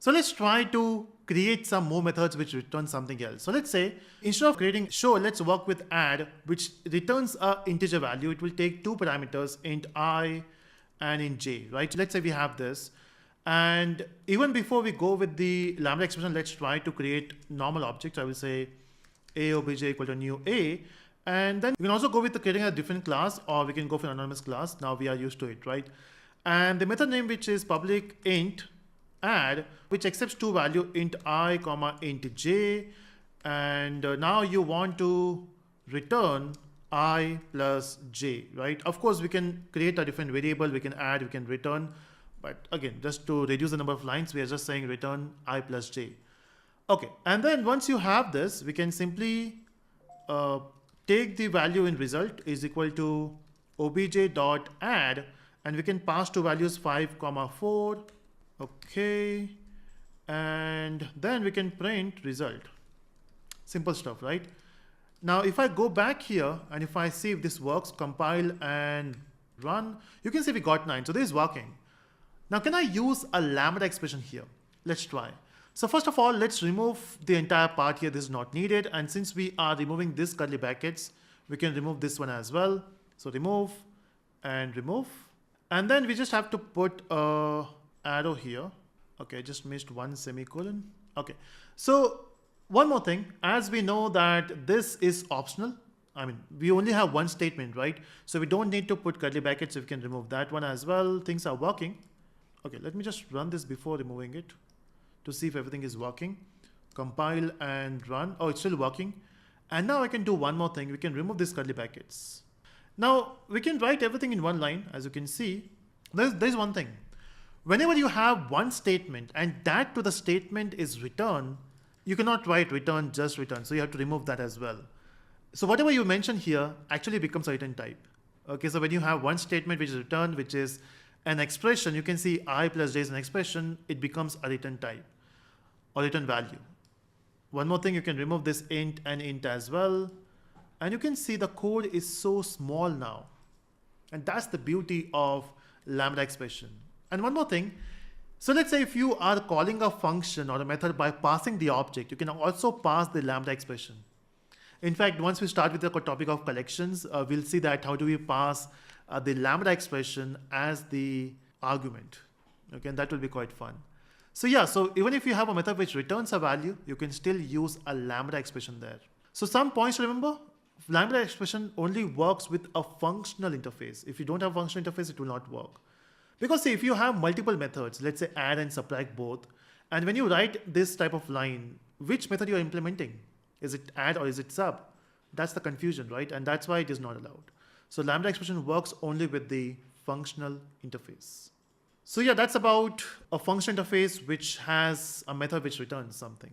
So let's try to create some more methods which return something else. So let's say instead of creating show, let's work with add, which returns a integer value. It will take two parameters, int I and int j, right? Let's say we have this. And even before we go with the Lambda expression, let's try to create normal objects. I will say a obj equal to new a. And then we can also go with creating a different class, or we can go for an anonymous class. Now we are used to it, right? And the method name, which is public int add, which accepts two value, int I comma int j. And now you want to return I plus j, right? Of course, we can create a different variable, we can add, we can return. But again, just to reduce the number of lines, we are just saying return I plus j. Okay, and then once you have this, we can simply take the value in result is equal to obj dot add, and we can pass two values 5 comma 4. Okay, and then we can print result. Simple stuff, right? Now if I go back here and if I see if this works, compile and run, you can see we got 9. So this is working. Now can I use a Lambda expression here? Let's try. So first of all, let's remove the entire part here. This is not needed. And since we are removing this curly brackets, we can remove this one as well. So remove and remove. And then we just have to put a arrow here. Okay, just missed one semicolon. Okay, so one more thing, as we know that this is optional. I mean, we only have one statement, right? So we don't need to put curly brackets, so we can remove that one as well. Things are working. Okay, let me just run this before removing it to see if everything is working. Compile and run. Oh, it's still working. And now I can do one more thing. We can remove these curly brackets. Now we can write everything in one line. As you can see, there's one thing. Whenever you have one statement and that to the statement is return, you cannot write return, just return. So you have to remove that as well. So whatever you mention here actually becomes a return type. Okay, so when you have one statement which is return, which is an expression, you can see I plus j is an expression, it becomes a return type or return value. One more thing, you can remove this int and int as well. And you can see the code is so small now. And that's the beauty of Lambda expression. And one more thing, so let's say if you are calling a function or a method by passing the object, you can also pass the Lambda expression. In fact, once we start with the topic of collections, we'll see that how do we pass the Lambda expression as the argument. Okay, and that will be quite fun. So yeah, so even if you have a method which returns a value, you can still use a Lambda expression there. So some points to remember, Lambda expression only works with a functional interface. If you don't have a functional interface, it will not work. Because see, if you have multiple methods, let's say add and subtract both, and when you write this type of line, which method you are implementing? Is it add or is it sub? That's the confusion, right? And that's why it is not allowed. So Lambda expression works only with the functional interface. So yeah, that's about a functional interface which has a method which returns something.